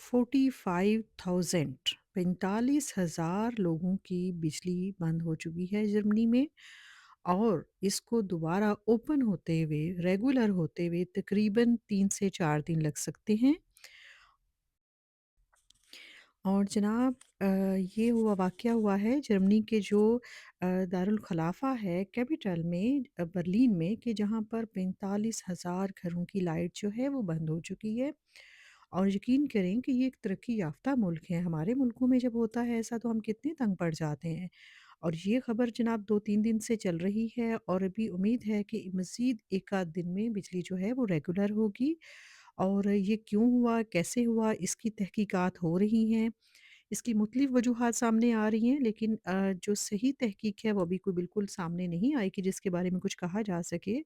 45,000 45,000 लोगों की बिजली बंद हो चुकी है जर्मनी में और इसको दोबारा ओपन होते हुए, रेगुलर होते हुए तकरीबन 3 से 4 दिन लग सकते हैं। और जनाब ये वाक़या हुआ है जर्मनी के जो दारुल खलाफ़ा है कैपिटल में बर्लिन में कि जहाँ पर 45,000 घरों की लाइट जो है वो बंद हो चुकी है। और यकीन करें कि ये एक तरक्की याफ़्ता मुल्क है, हमारे मुल्कों में जब होता है ऐसा तो हम कितने तंग पड़ जाते हैं। और ये ख़बर जनाब 2-3 दिन से चल रही है और अभी उम्मीद है कि मज़ीद 1 आध दिन में बिजली जो है वो रेगुलर होगी। और ये क्यों हुआ, कैसे हुआ, इसकी तहकीकात हो रही हैं। इसकी मुख्तलिफ़ वजूहात सामने आ रही हैं लेकिन जो सही तहकीक है वो अभी कोई बिल्कुल सामने नहीं आई कि जिसके बारे में कुछ कहा जा सके।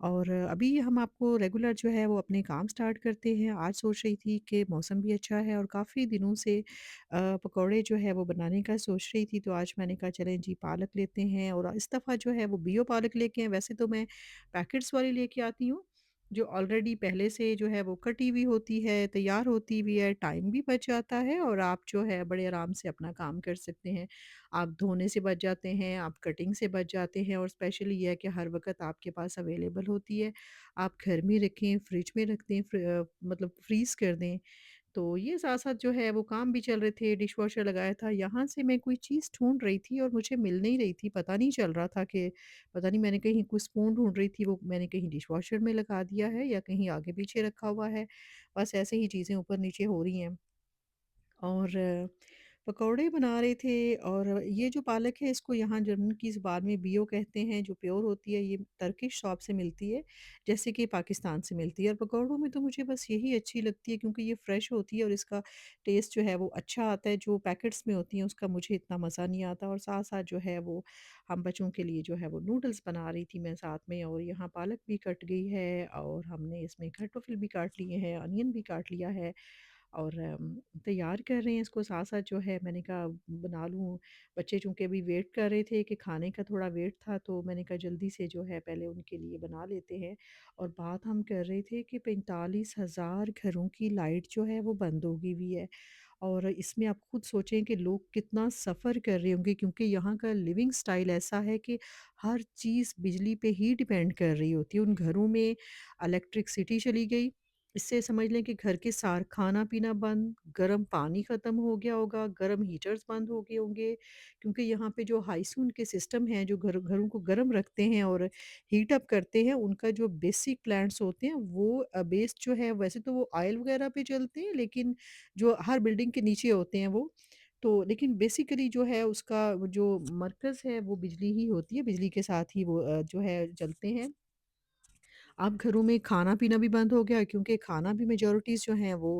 और अभी हम आपको रेगुलर जो है वो अपने काम स्टार्ट करते हैं। आज सोच रही थी कि मौसम भी अच्छा है और काफ़ी दिनों से पकौड़े जो है वो बनाने का सोच रही थी, तो आज मैंने कहा चलें जी पालक लेते हैं और इस दफ़ा जो है वो बियो पालक लेके आए। वैसे तो मैं पैकेट्स वाली लेके आती हूँ, जो ऑलरेडी पहले से जो है वो कटी हुई होती है, तैयार होती हुई है, टाइम भी बच जाता है और आप जो है बड़े आराम से अपना काम कर सकते हैं। आप धोने से बच जाते हैं, आप कटिंग से बच जाते हैं और स्पेशली ये है कि हर वक़्त आपके पास अवेलेबल होती है। आप घर में रखें, फ्रिज में रख दें, मतलब फ्रीज़ कर दें। तो ये साथ-साथ जो है वो काम भी चल रहे थे, डिशवॉशर लगाया था, यहाँ से मैं कोई चीज़ ढूँढ रही थी और मुझे मिल नहीं रही थी, पता नहीं चल रहा था कि पता नहीं मैंने कहीं कोई स्पून ढूँढ रही थी, वो मैंने कहीं डिशवॉशर में लगा दिया है या कहीं आगे-पीछे रखा हुआ है। बस ऐसे ही चीज़ें ऊपर-नीचे हो रही हैं। और पकौड़े बना रहे थे और ये जो पालक है इसको यहाँ जर्मन की ज़ुबान में बियो कहते हैं, जो प्योर होती है ये टर्किश शॉप से मिलती है, जैसे कि पाकिस्तान से मिलती है। और पकौड़ों में तो मुझे बस यही अच्छी लगती है क्योंकि ये फ्रेश होती है और इसका टेस्ट जो है वो अच्छा आता है। जो पैकेट्स में होती हैं उसका मुझे इतना मज़ा नहीं आता। और साथ-साथ जो है वो हम बच्चों के लिए जो है वो नूडल्स बना रही थी मैं साथ में, और यहाँ पालक भी कट गई है और हमने इसमें कटोफिल भी काट लिए हैं, अनियन भी काट लिया है और तैयार कर रहे हैं इसको। साथ-साथ जो है मैंने कहा बना लूँ। बच्चे चूँकि अभी वेट कर रहे थे कि खाने का थोड़ा वेट था, तो मैंने कहा जल्दी से जो है पहले उनके लिए बना लेते हैं। और बात हम कर रहे थे कि 45,000 घरों की लाइट जो है वो बंद हो गई हुई है। और इसमें आप खुद सोचें कि लोग कितना सफ़र कर रहे होंगे क्योंकि यहाँ का लिविंग स्टाइल ऐसा है कि हर चीज़ बिजली पे ही डिपेंड कर रही होती है। उन घरों में इलेक्ट्रिसिटी चली गई, इससे समझ लें कि घर के सार खाना-पीना बंद, गर्म पानी ख़त्म हो गया होगा, गर्म हीटर्स बंद हो गए होंगे क्योंकि यहाँ पे जो हाईसून के सिस्टम हैं, जो घरों को गर्म रखते हैं और हीट अप करते हैं, उनका जो बेसिक प्लांट्स होते हैं वो बेस जो है वैसे तो वो ऑयल वग़ैरह पे चलते हैं, लेकिन जो हर बिल्डिंग के नीचे होते हैं वो। तो लेकिन बेसिकली जो है उसका वो जो मरकज़ है वो बिजली ही होती है, बिजली के साथ ही वो जो है चलते हैं। अब घरों में खाना-पीना भी बंद हो गया क्योंकि खाना भी मेजॉरिटीज़ जो हैं वो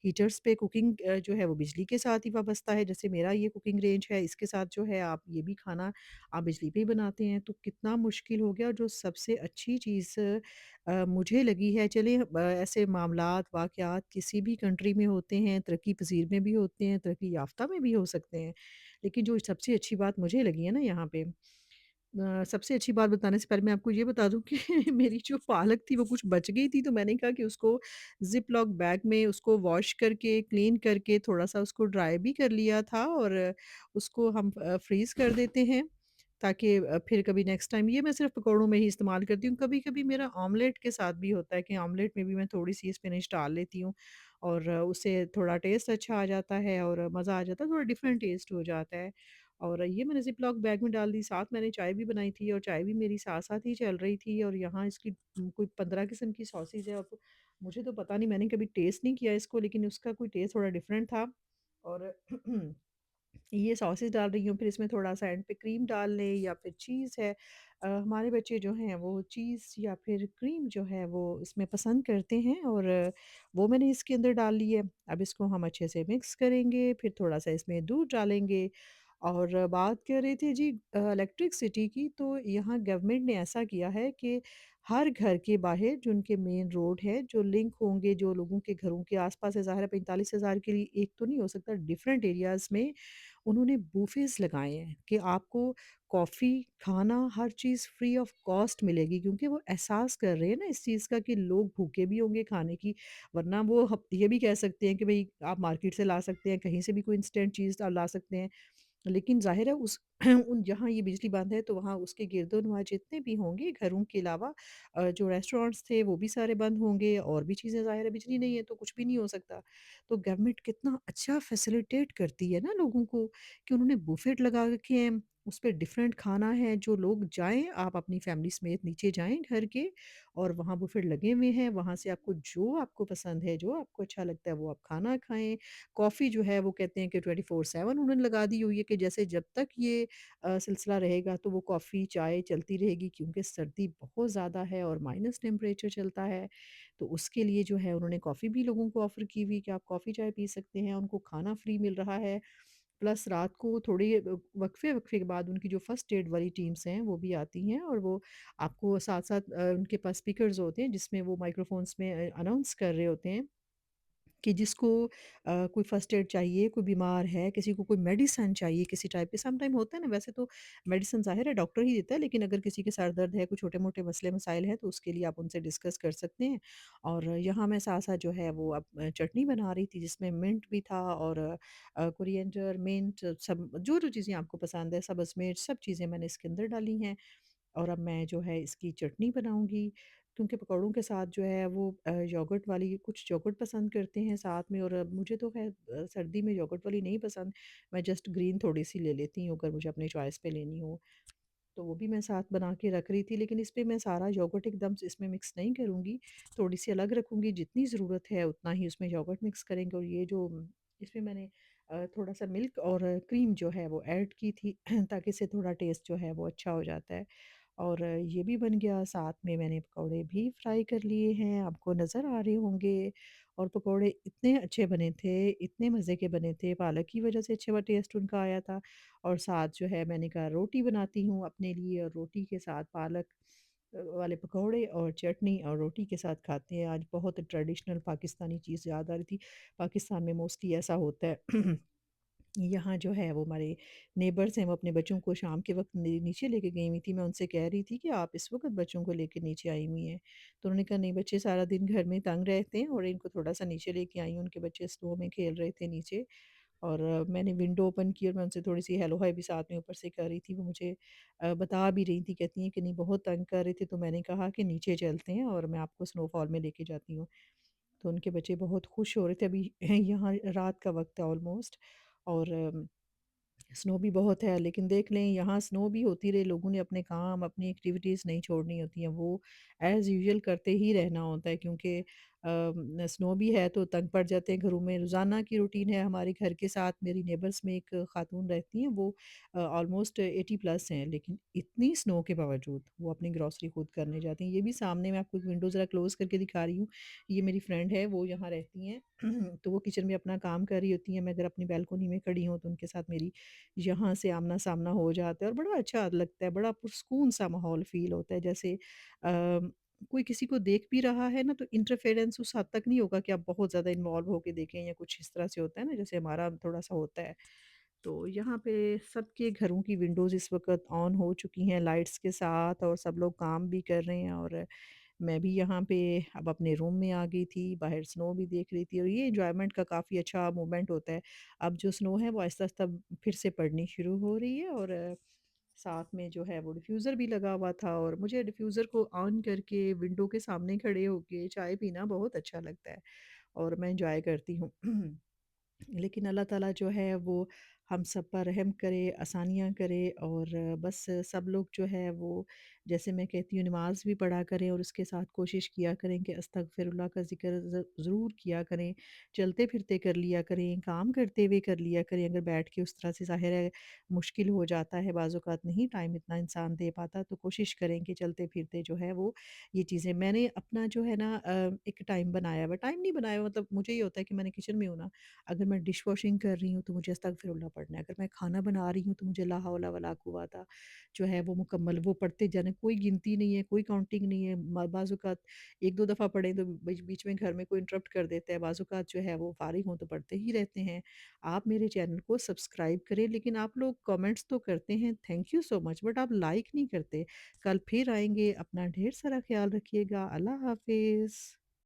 हीटर्स पे कुकिंग जो है वो बिजली के साथ ही वाबस्ता है। जैसे मेरा ये कुकिंग रेंज है, इसके साथ जो है आप ये भी खाना आप बिजली पे ही बनाते हैं, तो कितना मुश्किल हो गया। और जो सबसे अच्छी चीज़ मुझे लगी है, चलें ऐसे मामलात, वाक़यात किसी भी कंट्री में होते हैं, तरक्की पज़ीर में भी होते हैं, तरक्की याफ़्ता में भी हो सकते हैं। लेकिन जो सबसे अच्छी बात मुझे लगी है ना यहाँ पे, सबसे अच्छी बात बताने से पहले मैं आपको ये बता दूँ कि मेरी जो पालक थी वो कुछ बच गई थी, तो मैंने कहा कि उसको ज़िप-लॉक बैग में उसको वॉश करके, क्लीन करके थोड़ा-सा उसको ड्राई भी कर लिया था और उसको हम फ्रीज़ कर देते हैं ताकि फिर कभी नेक्स्ट टाइम ये मैं सिर्फ़ पकौड़ों में ही इस्तेमाल करती हूँ। कभी-कभी मेरा ऑमलेट के साथ भी होता है कि ऑमलेट में भी मैं थोड़ी-सी स्पिनच डाल लेती हूँ और उससे थोड़ा टेस्ट अच्छा आ जाता है और मज़ा आ जाता है, थोड़ा डिफरेंट टेस्ट हो जाता है। और ये मैंने ज़िप-लॉक बैग में डाल दी, साथ मैंने चाय भी बनाई थी और चाय भी मेरी साथ-साथ ही चल रही थी और यहाँ इसकी कोई 15 किस्म की सॉसेज़ है। अब मुझे तो पता नहीं, मैंने कभी टेस्ट नहीं किया इसको, लेकिन उसका कोई टेस्ट थोड़ा डिफरेंट था। और ये सॉसेज़ डाल रही हूँ, फिर इसमें थोड़ा-सा एंड पे क्रीम डाल लें या फिर चीज़ है। हमारे बच्चे जो हैं वो चीज़ या फिर क्रीम जो है वो इसमें पसंद करते हैं और वो मैंने इसके अंदर डाल ली है। अब इसको हम अच्छे से मिक्स करेंगे, फिर थोड़ा-सा इसमें दूध डालेंगे। और बात कर रहे थे जी इलेक्ट्रिसिटी की, तो यहाँ गवर्नमेंट ने ऐसा किया है कि हर घर के बाहर जो उनके मेन रोड है, जो लिंक होंगे, जो लोगों के घरों के आस-पास है, ज़ाहिर है 45,000 के लिए एक तो नहीं हो सकता, डिफरेंट एरियाज़ में उन्होंने बुफ़ेज़ लगाए हैं कि आपको कॉफ़ी, खाना हर चीज़ फ्री ऑफ कॉस्ट मिलेगी क्योंकि वो एहसास कर रहे हैं ना इस चीज़ का कि लोग भूखे भी होंगे खाने की वरना वो ये भी कह सकते हैं कि भई आप मार्केट से ला सकते हैं, कहीं से भी कोई इंस्टेंट चीज़ आप ला सकते हैं। लेकिन ज़ाहिर है उस उन जहाँ ये बिजली बंद है तो वहाँ उसके गिरदोनवा जितने भी होंगे घरों के अलावा जो रेस्टोरेंट्स थे वो भी सारे बंद होंगे और भी चीज़ें ज़ाहिर है बिजली नहीं है तो कुछ भी नहीं हो सकता। तो गवर्नमेंट कितना अच्छा फैसिलिटेट करती है ना लोगों को कि उन्होंने बुफेट लगा रखे हैं, उस पे डिफरेंट खाना है जो लोग जाएँ आप अपनी फैमिली समेत नीचे जाएँ घर के और वहाँ बुफेट लगे हुए हैं, वहाँ से आपको जो आपको पसंद है, जो आपको अच्छा लगता है वो आप खाना खाएँ। कॉफ़ी जो है वो कहते हैं कि 24/7 उन्होंने लगा दी हुई है कि जैसे जब तक ये सिलसिला रहेगा तो वो कॉफ़ी, चाय चलती रहेगी क्योंकि सर्दी बहुत ज़्यादा है और माइनस टेम्परेचर चलता है। तो उसके लिए जो है उन्होंने कॉफ़ी भी लोगों को ऑफ़र की हुई कि आप कॉफ़ी, चाय पी सकते हैं, उनको खाना फ्री मिल रहा है। प्लस रात को थोड़ी वक़्फ़े-वक़्फ़े के बाद उनकी जो फर्स्ट एड वाली टीम्स हैं वो भी आती हैं और वो आपको साथ-साथ उनके पास स्पीकर्स होते हैं जिसमें वो माइक्रोफ़ोन्स में अनाउंस कर रहे होते हैं कि जिसको कोई फ़र्स्ट एड चाहिए, कोई बीमार है, किसी को कोई मेडिसिन चाहिए किसी टाइप की सम टाइम होता है ना वैसे तो मेडिसिन ज़ाहिर है डॉक्टर ही देता है, लेकिन अगर किसी के सर दर्द है, कोई छोटे-मोटे मसले-मसाइल हैं, तो उसके लिए आप उनसे डिस्कस कर सकते हैं। और यहाँ मैं साथ-साथ जो है वो अब चटनी बना रही थी जिसमें मिंट भी था और कोरिएंडर, मिंट सब जो-जो चीज़ें आपको पसंद है, सब्ज़ मिर्च सब चीज़ें मैंने इसके अंदर डाली हैं। और अब मैं जो है इसकी चटनी बनाऊँगी, क्योंकि पकौड़ों के साथ जो है वो योगर्ट वाली कुछ योगर्ट पसंद करते हैं साथ में और मुझे तो ख़ैर सर्दी में योगर्ट वाली नहीं पसंद, मैं जस्ट ग्रीन थोड़ी-सी ले लेती हूँ अगर मुझे अपनी चॉइस पे लेनी हो। तो वो भी मैं साथ बना के रख रही थी, लेकिन इस पे मैं सारा योगर्ट एकदम से इसमें मिक्स नहीं करूँगी, थोड़ी-सी अलग रखूँगी, जितनी ज़रूरत है उतना ही उसमें योगर्ट मिक्स करेंगे और ये जो इसमें मैंने थोड़ा-सा मिल्क और क्रीम जो है वो ऐड की थी ताकि इससे थोड़ा टेस्ट जो है वो अच्छा हो जाता है। और ये भी बन गया, साथ में मैंने पकौड़े भी फ्राई कर लिए हैं, आपको नज़र आ रहे होंगे और पकौड़े इतने अच्छे बने थे, इतने मज़े के बने थे, पालक की वजह से अच्छा टेस्ट उनका आया था और साथ जो है मैंने कहा रोटी बनाती हूँ अपने लिए और रोटी के साथ पालक वाले पकौड़े और चटनी और रोटी के साथ खाते हैं। आज बहुत ट्रेडिशनल पाकिस्तानी चीज़ याद आ रही थी, पाकिस्तान में मोस्टली ऐसा होता है। यहाँ जो है वो हमारे नेबर्स हैं वो अपने बच्चों को शाम के वक़्त नीचे लेके गई हुई थी। मैं उनसे कह रही थी कि आप इस वक़्त बच्चों को लेके नीचे आई हुई हैं। तो उन्होंने कहा नहीं बच्चे सारा दिन घर में तंग रहते हैं और इनको थोड़ा-सा नीचे लेके आई हूँ। उनके बच्चे स्नो में खेल रहे थे नीचे और मैंने विंडो ओपन की और मैं उनसे थोड़ी-सी हेलो हाय भी साथ में ऊपर से कर रही थी। वो मुझे बता भी रही थी, कहती हैं कि नहीं बहुत तंग कर रहे थे तो मैंने कहा कि नीचे चलते हैं और मैं आपको स्नोफॉल में लेके जाती हूँ। तो उनके बच्चे बहुत खुश हो रहे थे। अभी यहाँ रात का वक़्त है ऑलमोस्ट और स्नो भी बहुत है, लेकिन देख लें यहाँ स्नो भी होती रहे, लोगों ने अपने काम, अपनी एक्टिविटीज़ नहीं छोड़नी होती हैं, वो एज़ यूजुअल करते ही रहना होता है क्योंकि स्नो भी है तो तंग पड़ जाते हैं घरों में। रोज़ाना की रूटीन है हमारे घर के साथ मेरी नेबर्स में एक खातून रहती हैं, वो ऑलमोस्ट 80 प्लस हैं, लेकिन इतनी स्नो के बावजूद वो अपनी ग्रॉसरी खुद करने जाती हैं। ये भी सामने मैं आपको एक विंडो ज़रा क्लोज़ करके दिखा रही हूँ, ये मेरी फ्रेंड है, वो यहाँ रहती हैं, तो वो किचन में अपना काम कर रही होती हैं, मैं अगर अपनी बालकनी में खड़ी हूँ, तो उनके साथ मेरी यहाँ से आमना-सामना हो जाता है और बड़ा अच्छा लगता है, बड़ा पुरस्कून-सा माहौल फ़ील होता है जैसे कोई किसी को देख भी रहा है ना तो इंटरफेरेंस उस हद तक नहीं होगा कि आप बहुत ज़्यादा इन्वॉल्व होके देखें या कुछ इस तरह से होता है ना जैसे हमारा थोड़ा-सा होता है। तो यहाँ पे सबके घरों की विंडोज़ इस वक़्त ऑन हो चुकी हैं लाइट्स के साथ और सब लोग काम भी कर रहे हैं और मैं भी यहाँ पे अब अपने रूम में आ गई थी, बाहर स्नो भी देख रही थी और ये एन्जॉयमेंट का काफ़ी अच्छा मोमेंट होता है। अब जो स्नो है वो आहिस्ता-आहिस्ता फिर से पड़नी शुरू हो रही है और साथ में जो है वो डिफ्यूज़र भी लगा हुआ था और मुझे डिफ्यूज़र को ऑन करके विंडो के सामने खड़े होके चाय पीना बहुत अच्छा लगता है और मैं एन्जॉय करती हूँ। लेकिन अल्लाह ताला जो है वो हम सब पर रहम करे, आसानियाँ करे और बस सब लोग जो है वो जैसे मैं कहती हूँ नमाज़ भी पढ़ा करें और उसके साथ कोशिश किया करें कि अस्तगफिरुल्लाह का ज़िक्र ज़रूर किया करें। चलते-फिरते कर लिया करें, काम करते हुए कर लिया करें, अगर बैठ के उस तरह से ज़ाहिर है मुश्किल हो जाता है, बाज़ औक़ात नहीं टाइम इतना इंसान दे पाता, तो कोशिश करें कि चलते-फिरते जो है वो ये चीज़ें मैंने अपना जो है ना एक टाइम बनाया हुआ टाइम नहीं बनाया हुआ मतलब मुझे ये होता है कि मैंने किचन में हूँ ना, अगर मैं डिश वॉशिंग कर रही हूँ तो मुझे अस्तगफिरुल्लाह पढ़ना है। अगर मैं खाना बना रही हूँ तो मुझे ला हौला वला कुव्वाता जो है वो मुकम्मल वो पढ़ते जाना, कोई गिनती नहीं है, कोई काउंटिंग नहीं है। बाज़-औक़ात 1-2 दफ़ा पढ़ें तो बीच बीच में घर में कोई इंटरप्ट कर देता है, बाज़-औक़ात जो है वो फ़ारिग हों तो पढ़ते ही रहते हैं। आप मेरे चैनल को सब्सक्राइब करें, लेकिन आप लोग कमेंट्स तो करते हैं, thank you so much, but आप लाइक नहीं करते। कल फिर आएँगे, अपना ढेर सारा ख़्याल रखिएगा। अल्लाह हाफ़िज़।